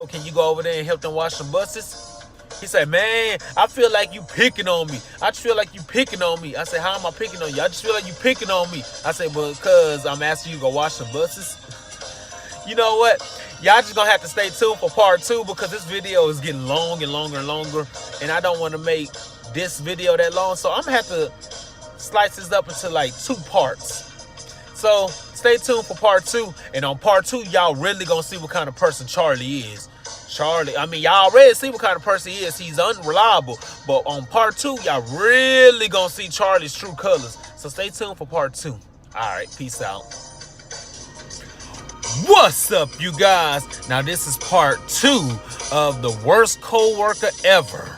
can you go over there and help them wash some buses? He said, man, I feel like you picking on me. I just feel like you picking on me. I said, how am I picking on you? I just feel like you picking on me. I said, because I'm asking you to go wash some buses. You know what? Y'all just gonna have to stay tuned for part 2 because this video is getting long and longer and longer. And I don't want to make this video that long. So I'm gonna have to slice this up into like 2 parts. So stay tuned for part 2. And on part 2, y'all really gonna see what kind of person Charlie is. Y'all already see what kind of person he is. He's unreliable. But on part 2, y'all really gonna see Charlie's true colors. So stay tuned for part 2. Alright, peace out. What's up, you guys? Now this is part 2 of the worst coworker ever.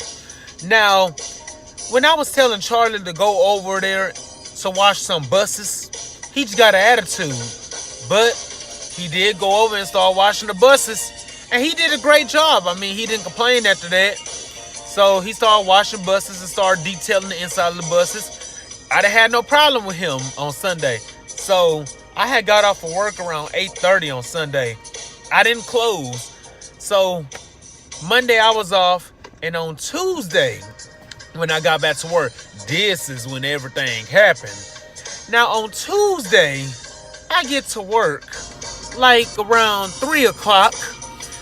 Now, when I was telling Charlie to go over there to wash some buses, he just got an attitude. But he did go over and start washing the buses. And he did a great job. I mean, he didn't complain after that. So he started washing buses and started detailing the inside of the buses. I done had no problem with him on Sunday. So I had got off of work around 8:30 on Sunday. I didn't close. So Monday I was off. And on Tuesday, when I got back to work, this is when everything happened. Now on Tuesday, I get to work like around 3 o'clock.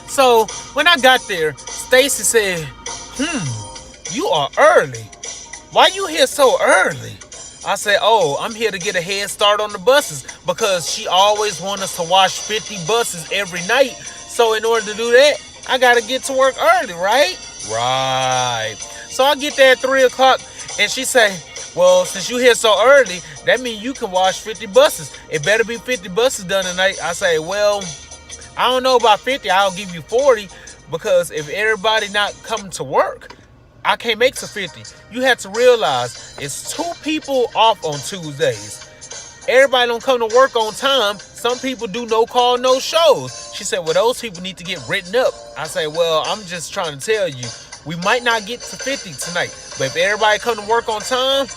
So when I got there, Stacy said, you are early. Why you here so early? I said, oh, I'm here to get a head start on the buses because she always wants us to wash 50 buses every night. So in order to do that, I got to get to work early, right? Right. So I get there at 3 o'clock and she say, well, since you here so early, that means you can wash 50 buses. It better be 50 buses done tonight. I say, well, I don't know about 50. I'll give you 40 because if everybody not coming to work, I can't make to 50. You have to realize it's 2 people off on Tuesdays. Everybody don't come to work on time. Some people do no call, no shows. She said, well, those people need to get written up. I say, well, I'm just trying to tell you, we might not get to 50 tonight. But if everybody come to work on time,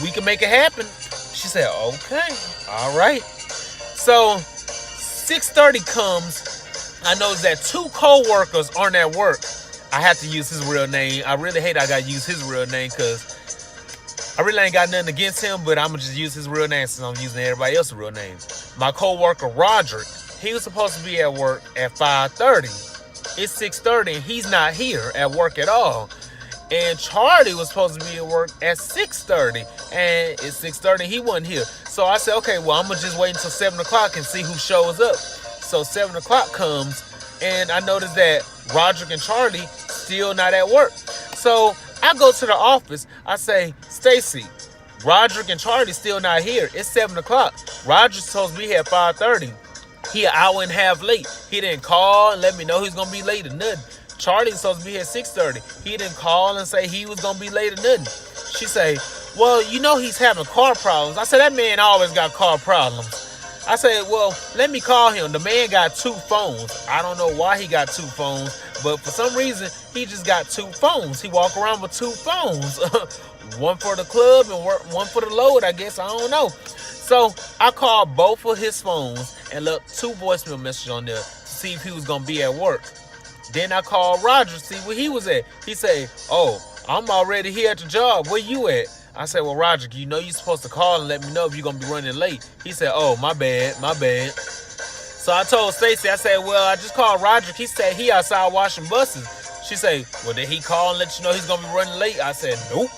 we can make it happen. She said, okay, all right. So 6:30 comes. I noticed that 2 co-workers aren't at work. I have to use his real name. I really hate I got to use his real name because I really ain't got nothing against him, but I'm going to just use his real name since I'm using everybody else's real name. My co-worker, Roderick, he was supposed to be at work at 5:30. It's 6:30 and he's not here at work at all. And Charlie was supposed to be at work at 6:30. And it's 6:30 and he wasn't here. So I said, okay, well, I'm going to just wait until 7 o'clock and see who shows up. So 7 o'clock comes and I noticed that Roderick and Charlie still not at work. So I go to the office. I say, Stacy, Roderick and Charlie still not here. It's 7 o'clock. Roderick's supposed to be here at 5:30. He an hour and a half late. He didn't call and let me know he's going to be late or nothing. Charlie's supposed to be here at 6:30. He didn't call and say he was going to be late or nothing. She say, well, you know he's having car problems. I said, that man always got car problems. I said, well, let me call him. The man got 2 phones. I don't know why he got 2 phones, but for some reason, he just got 2 phones. He walk around with 2 phones. One for the club and one for the load, I guess. I don't know. So I called both of his phones and left 2 voicemail messages on there to see if he was going to be at work. Then I called Roger to see where he was at. He said, oh, I'm already here at the job. Where you at? I said, well, Roger, you know you're supposed to call and let me know if you're going to be running late. He said, oh, my bad. So I told Stacy, I said, well, I just called Roger. He said he outside washing buses. She said, well, did he call and let you know he's going to be running late? I said, nope.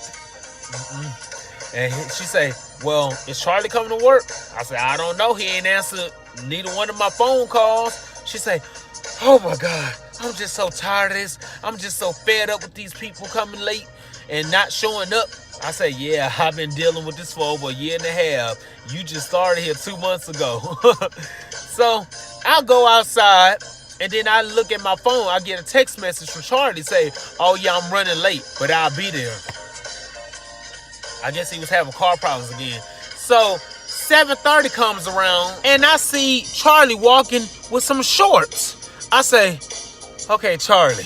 And she said, well, is Charlie coming to work? I said, I don't know. He ain't answered neither one of my phone calls. She said, oh, my God. I'm just so tired of this. I'm just so fed up with these people coming late and not showing up. I said, yeah, I've been dealing with this for over a year and a half. You just started here 2 months ago. So I'll go outside and then I look at my phone. I get a text message from Charlie say, oh, yeah, I'm running late, but I'll be there. I guess he was having car problems again. So 7:30 comes around and I see Charlie walking with some shorts. I say, okay, Charlie,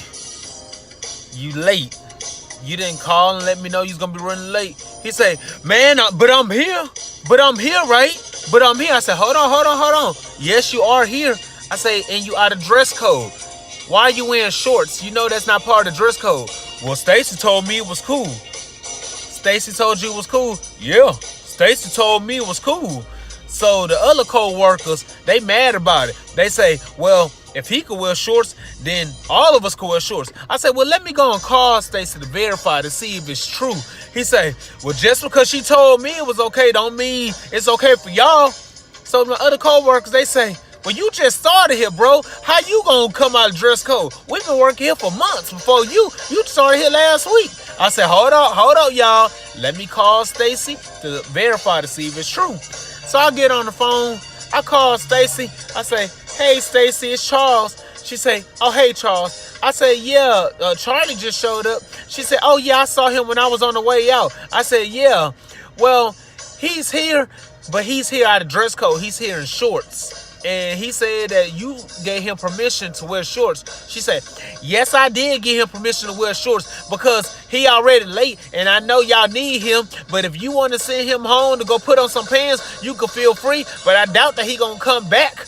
you late. You didn't call and let me know you was going to be running late. He say, man, but I'm here. But I'm here, right? But I'm here. I said, hold on. Yes, you are here. I say, and you out of dress code. why are you wearing shorts? You know that's not part of the dress code. Well, Stacy told me it was cool. Stacy told you it was cool? Yeah, Stacy told me it was cool. So the other co-workers, they mad about it. They say, well, if he could wear shorts, then all of us could wear shorts. I said, well, let me go and call Stacy to verify to see if it's true. He say, well, just because she told me it was okay don't mean it's okay for y'all. So the other co-workers, they say, well, you just started here, bro. How you gonna come out of dress code? We've been working here for months before you started here last week. I said, hold up, y'all. Let me call Stacy to verify to see if it's true. So I get on the phone. I call Stacy. I say, hey, Stacy, it's Charles. She say, oh, hey, Charles. I say, yeah, Charlie just showed up. She said, oh, yeah, I saw him when I was on the way out. I said, yeah, well, he's here, but he's here out of dress code. He's here in shorts. And he said that you gave him permission to wear shorts. She said, yes, I did give him permission to wear shorts because he already late and I know y'all need him. But if you want to send him home to go put on some pants, you can feel free. But I doubt that he gonna come back.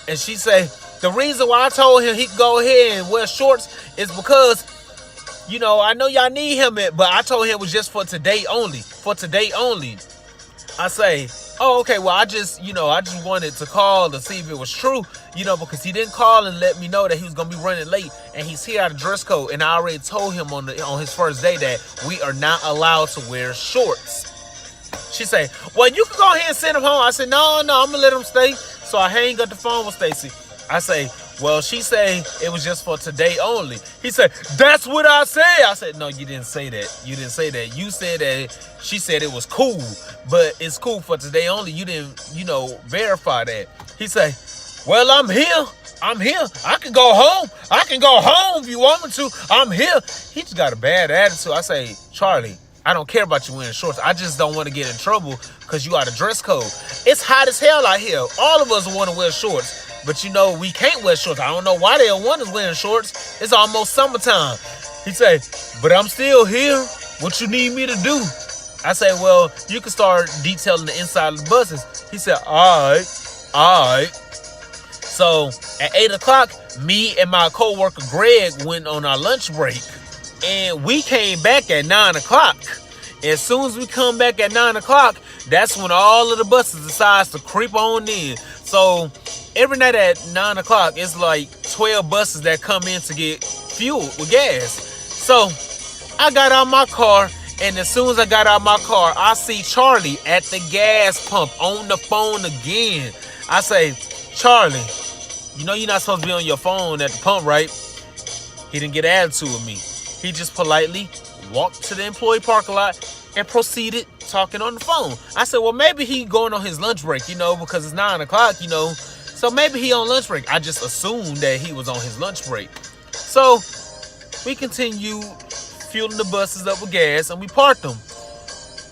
And she said, the reason why I told him he could go ahead and wear shorts is because, you know, I know y'all need him, but I told him it was just for today only. For today only. I say, oh, okay, well, I just wanted to call to see if it was true, because he didn't call and let me know that he was going to be running late, and he's here out of dress code, and I already told him on his first day that we are not allowed to wear shorts. She said, well, you can go ahead and send him home. I said, no, I'm going to let him stay. So I hang up the phone with Stacy. I say, well, she say it was just for today only. He said, that's what I said. I said, no, you didn't say that. You didn't say that. You said that she said it was cool, but it's cool for today only. You didn't, verify that. He say, well, I'm here. I can go home. I can go home if you want me to. I'm here. He just got a bad attitude. I say, Charlie, I don't care about you wearing shorts. I just don't want to get in trouble because you out of dress code. It's hot as hell out here. All of us want to wear shorts. But we can't wear shorts. I don't know why they don't want us wearing shorts. It's almost summertime. He say, but I'm still here. What you need me to do? I say, well, you can start detailing the inside of the buses. He said, all right. So at 8 o'clock, me and my coworker Greg went on our lunch break. And we came back at 9 o'clock. As soon as we come back at 9 o'clock, that's when all of the buses decides to creep on in. So every night at 9 o'clock, it's like 12 buses that come in to get fuel with gas. So I got out my car, and as soon as I got out my car, I see Charlie at the gas pump on the phone again. I say, Charlie, you're not supposed to be on your phone at the pump, right? He didn't get an attitude with me. He just politely walked to the employee parking lot and proceeded talking on the phone. I said, well, maybe he going on his lunch break, because it's 9 o'clock, So maybe he on lunch break. I just assumed that he was on his lunch break. So we continued fueling the buses up with gas and we parked them.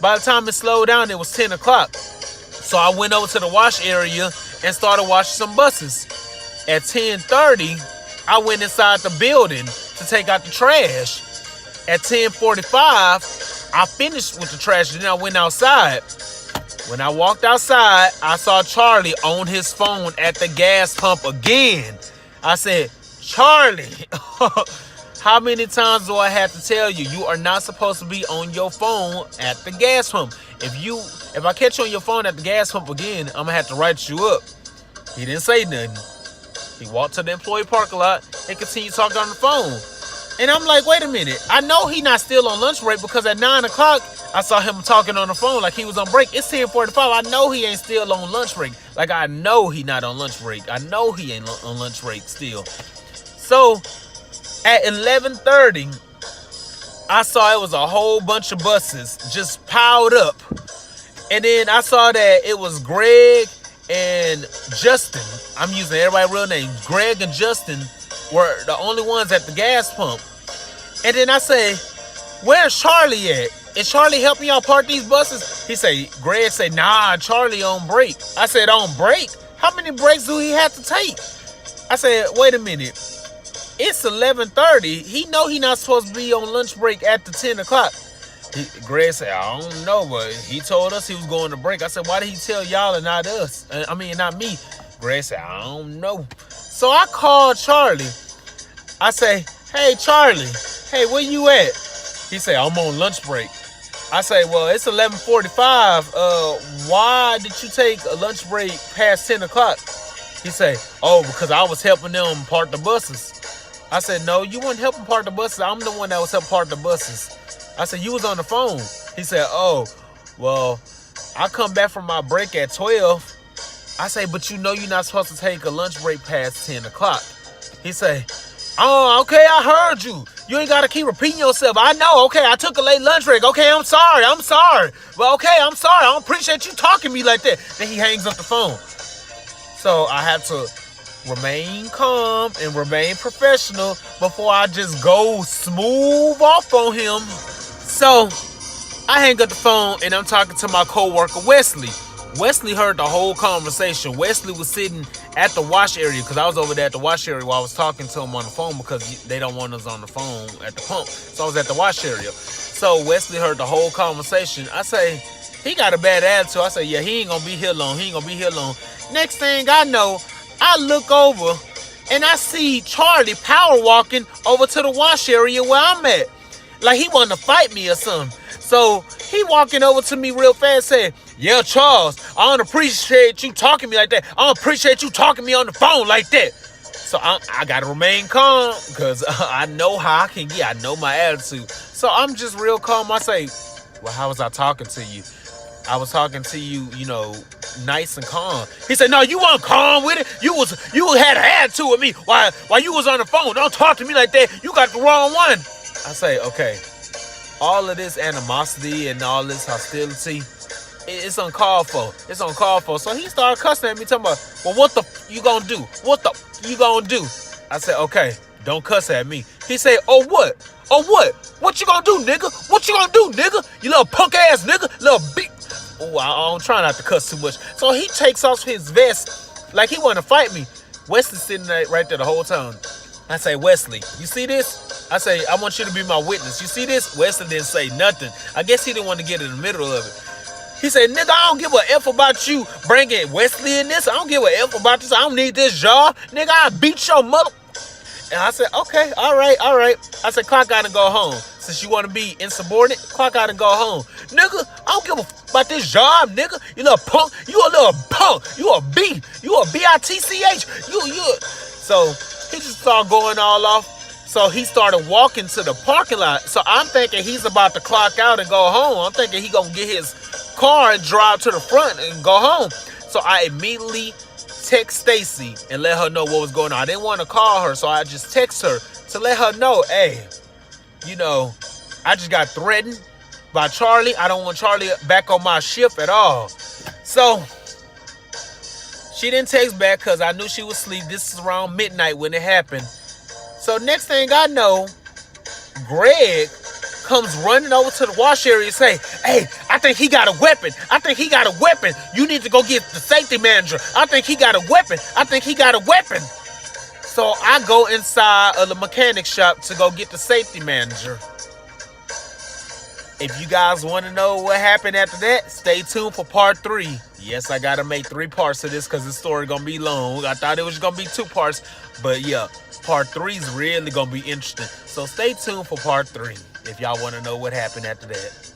By the time it slowed down, it was 10 o'clock. So I went over to the wash area and started washing some buses. At 10:30, I went inside the building to take out the trash. At 10:45, I finished with the trash and then I went outside. When I walked outside, I saw Charlie on his phone at the gas pump again. I said, Charlie, how many times do I have to tell you, you are not supposed to be on your phone at the gas pump? If I catch you on your phone at the gas pump again, I'm going to have to write you up. He didn't say nothing. He walked to the employee parking lot and continued talking on the phone. And I'm like, wait a minute. I know he not still on lunch break because at 9 o'clock, I saw him talking on the phone like he was on break. It's 10:45. I know he ain't still on lunch break. Like, I know he not on lunch break. I know he ain't on lunch break still. So, at 11:30, I saw it was a whole bunch of buses just piled up. And then I saw that it was Greg and Justin. I'm using everybody's real names. Greg and Justin were the only ones at the gas pump. And then I say, where's Charlie at? Is Charlie helping y'all park these buses? Greg say, nah, Charlie on break. I said, on break? How many breaks do he have to take? I said, wait a minute. It's 11:30. He know he not supposed to be on lunch break after 10 o'clock. Greg said, I don't know, but he told us he was going to break. I said, why did he tell y'all and not us? Not me. Greg said, I don't know. So I called Charlie. I say, hey, Charlie, hey, where you at? He say, I'm on lunch break. I say, well, it's 11:45. Why did you take a lunch break past 10 o'clock? He say, oh, because I was helping them park the buses. I said, no, you weren't helping park the buses. I'm the one that was helping park the buses. I said, you was on the phone. He said, oh, well, I come back from my break at 12. I say, but you know you're not supposed to take a lunch break past 10 o'clock. He say, oh, okay, I heard you. You ain't got to keep repeating yourself. I know, okay, I took a late lunch break. Okay, I'm sorry. Well, okay, I'm sorry. I don't appreciate you talking to me like that. Then he hangs up the phone. So I have to remain calm and remain professional before I just go smooth off on him. So I hang up the phone and I'm talking to my coworker, Wesley. Wesley heard the whole conversation. Wesley was sitting at the wash area because I was over there at the wash area while I was talking to him on the phone because they don't want us on the phone at the pump. So I was at the wash area. So Wesley heard the whole conversation. I say, he got a bad attitude. I say, yeah, he ain't going to be here long. Next thing I know, I look over and I see Charlie power walking over to the wash area where I'm at. Like he wanted to fight me or something. So he walking over to me real fast saying, yeah, Charles, I don't appreciate you talking to me like that. I don't appreciate you talking to me on the phone like that. So I got to remain calm because I know how I can get. I know my attitude. So I'm just real calm. I say, well, how was I talking to you? I was talking to you, nice and calm. He said, no, you weren't calm with it. You had an attitude with me while you was on the phone. Don't talk to me like that. You got the wrong one. I say, okay, all of this animosity and all this hostility, it's uncalled for. So he started cussing at me, talking about, well, what the you gonna do? What the you gonna do? I said, okay, don't cuss at me. He said, oh, what? What you gonna do, nigga? What you gonna do, nigga? You little punk ass nigga, little beat. Oh, I don't try not to cuss too much. So he takes off his vest like he want to fight me. Wesley's sitting right there the whole time. I say, Wesley, you see this? I say, I want you to be my witness. You see this? Wesley didn't say nothing. I guess he didn't want to get in the middle of it. He said, nigga, I don't give a F about you bringing Wesley in this. I don't give a F about this. I don't need this job. Nigga, I beat your mother. And I said, okay, all right. I said, clock out and go home. Since you want to be insubordinate, clock out and go home. Nigga, I don't give a f about this job, nigga. You little punk. You a little punk. You a B. You a B-I-T-C-H. You. So he just started going all off. So he started walking to the parking lot. So I'm thinking he's about to clock out and go home. I'm thinking he gonna get his car and drive to the front and go home. So I immediately text Stacy and let her know what was going on. I didn't want to call her, so I just text her to let her know, hey, I just got threatened by Charlie. I don't want Charlie back on my shift at all. So she didn't text back because I knew she was asleep. This is around midnight when it happened. So next thing I know, Greg comes running over to the wash area and say, hey, I think he got a weapon. You need to go get the safety manager. I think he got a weapon. So I go inside of the mechanic shop to go get the safety manager. If you guys want to know what happened after that, stay tuned for part 3. Yes, I got to make 3 parts of this because the story going to be long. I thought it was going to be 2 parts. But yeah, part 3 is really going to be interesting. So stay tuned for part 3 if y'all want to know what happened after that.